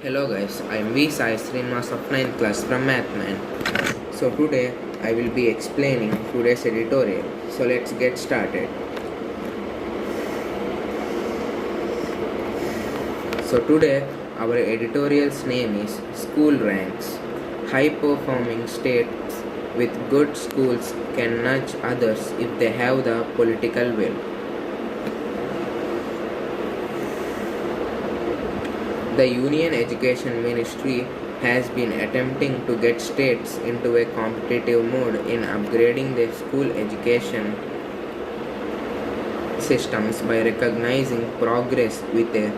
Hello guys, I am V Sai Srinivas of 9th class from Mathman. So today I will be explaining today's editorial. So let's get started. So today our editorial's name is School Ranks. High performing states with good schools can nudge others if they have the political will. The Union Education Ministry has been attempting to get states into a competitive mode in upgrading their school education systems by recognizing progress with a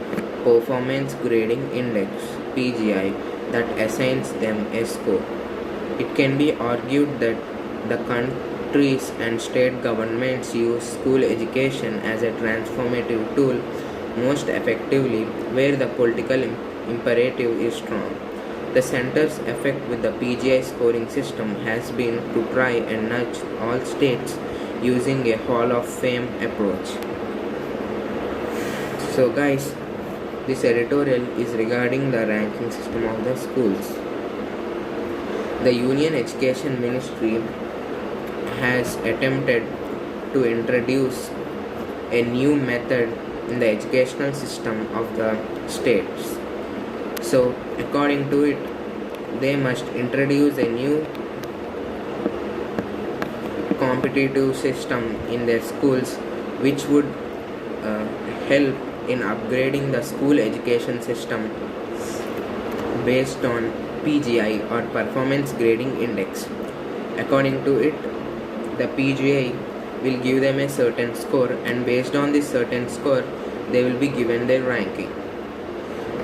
performance grading index (PGI) that assigns them a score. It can be argued that the countries and state governments use school education as a transformative tool most effectively where the political imperative is strong. The center's effect with the PGI scoring system has been to try and nudge all states using a Hall of Fame approach. So guys, this editorial is regarding the ranking system of the schools. The Union Education Ministry has attempted to introduce a new method in the educational system of the states. So, according to it, they must introduce a new competitive system in their schools which would help in upgrading the school education system based on PGI or Performance Grading Index. According to it, the PGI will give them a certain score, and based on this certain score they will be given their ranking.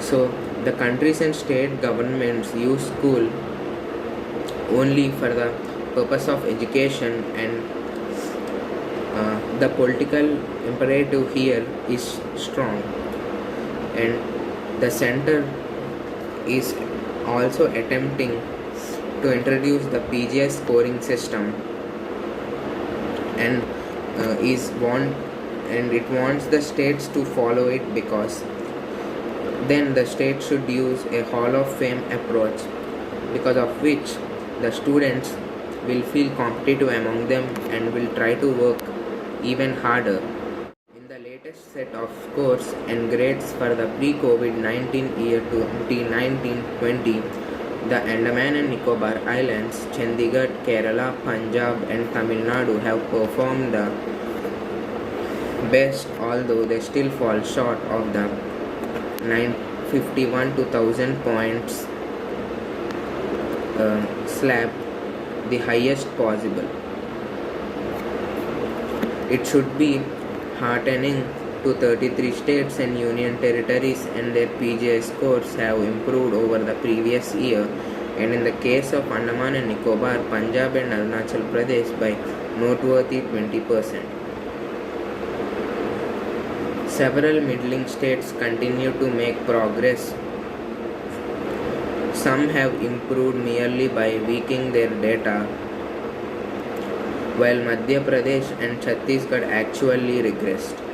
So the countries and state governments use school only for the purpose of education, and the political imperative here is strong, and the center is also attempting to introduce the PGI scoring system and it wants the states to follow it, because then the state should use a Hall of Fame approach, because of which the students will feel competitive among them and will try to work even harder. In the latest set of scores and grades for the pre-COVID-19 year 2019-20, the Andaman and Nicobar Islands, Chandigarh, Kerala, Punjab and Tamil Nadu have performed the best, although they still fall short of the 951 to 1000 points slab, the highest possible. It should be heartening to 33 states and union territories, and their PGI scores have improved over the previous year, and in the case of Andaman and Nicobar, Punjab and Arunachal Pradesh by noteworthy 20%. Several middling states continue to make progress. Some have improved merely by tweaking their data, while Madhya Pradesh and Chhattisgarh actually regressed.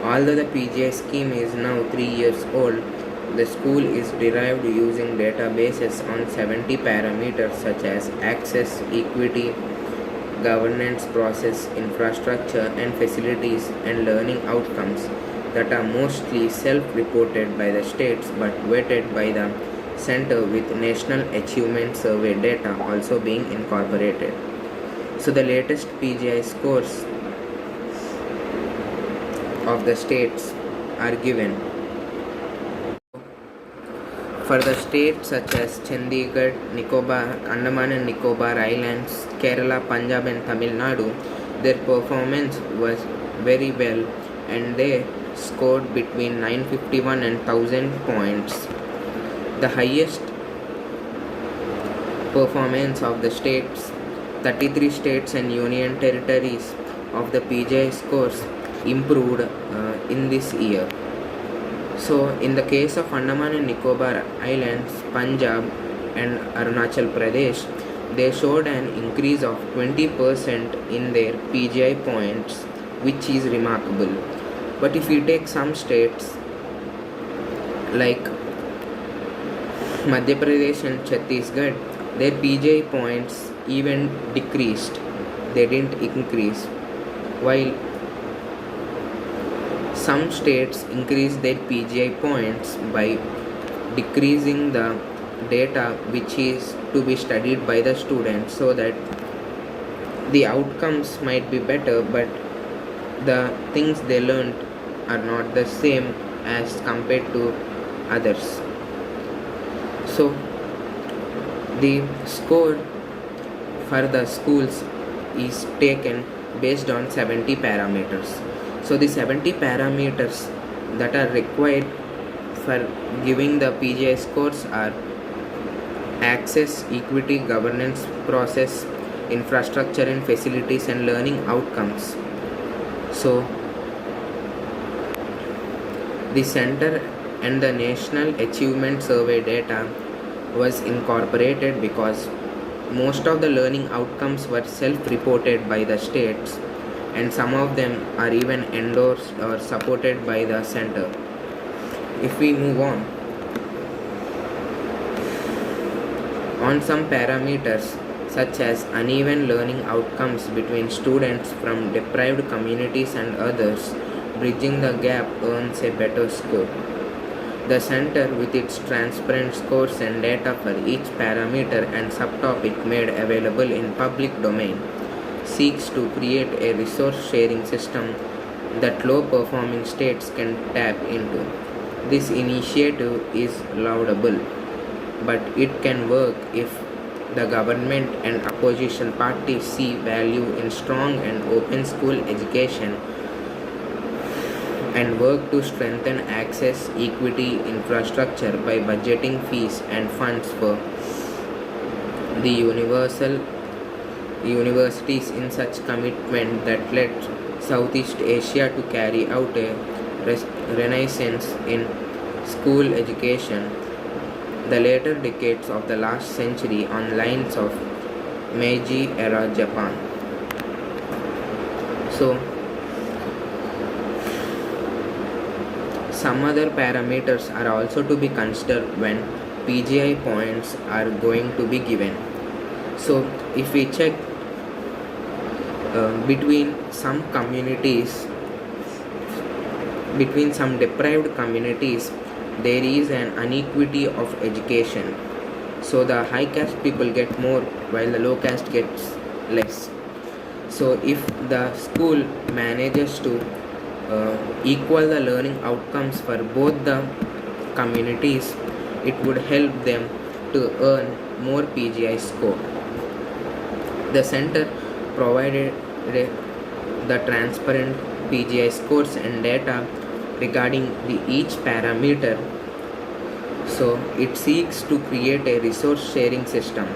Although the PGI scheme is now 3 years old, the school is derived using databases on 70 parameters such as access, equity, governance process, infrastructure and facilities, and learning outcomes that are mostly self-reported by the states but weighted by the center, with National Achievement Survey data also being incorporated. So the latest PGI scores of the states are given. For the states such as Chandigarh, Nicobar, Andaman and Nicobar Islands, Kerala, Punjab and Tamil Nadu, their performance was very well and they scored between 951 and 1000 points. The highest performance of the states, 33 states and union territories of the PGI scores improved in this year. So in the case of Andaman and Nicobar Islands, Punjab and Arunachal Pradesh, they showed an increase of 20% in their PGI points, which is remarkable. But if you take some states like Madhya Pradesh and Chhattisgarh, their PGI points even decreased. They didn't increase. While some states increased their PGI points by decreasing the data which is to be studied by the students, so that the outcomes might be better, but the things they learned are not the same as compared to others. So the score for the schools is taken based on 70 parameters. So the 70 parameters that are required for giving the PGI scores are access, equity, governance process, infrastructure and facilities, and learning outcomes. So the center and the National Achievement Survey data was incorporated because most of the learning outcomes were self-reported by the states, and some of them are even endorsed or supported by the center. If we move on some parameters such as uneven learning outcomes between students from deprived communities and others, bridging the gap earns a better score. The center, with its transparent scores and data for each parameter and subtopic made available in public domain, seeks to create a resource sharing system that low performing states can tap into. This initiative is laudable, but it can work if the government and opposition parties see value in strong and open school education and work to strengthen access, equity, infrastructure by budgeting fees and funds for the universities in such commitment that led Southeast Asia to carry out a renaissance in school education the later decades of the last century on lines of Meiji era Japan. So some other parameters are also to be considered when PGI points are going to be given. So if we check between some communities, between some deprived communities, there is an inequity of education. So the high caste people get more while the low caste gets less. So if the school manages to equal the learning outcomes for both the communities, it would help them to earn more PGI score. The center provided the transparent PGI scores and data regarding each parameter. So it seeks to create a resource sharing system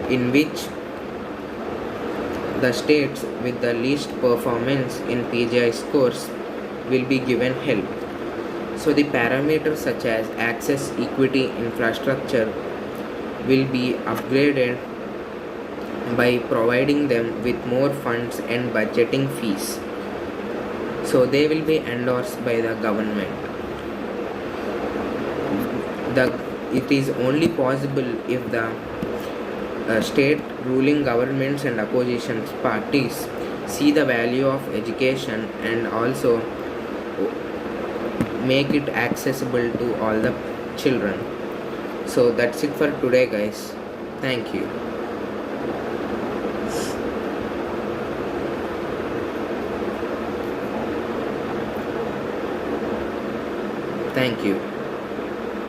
in which the states with the least performance in PGI scores will be given help. So the parameters such as access, equity, infrastructure will be upgraded by providing them with more funds and budgeting fees. So they will be endorsed by the government. It is only possible if the state ruling governments and opposition parties see the value of education and also make it accessible to all the children. So that's it for today, guys. Thank you. Thank you.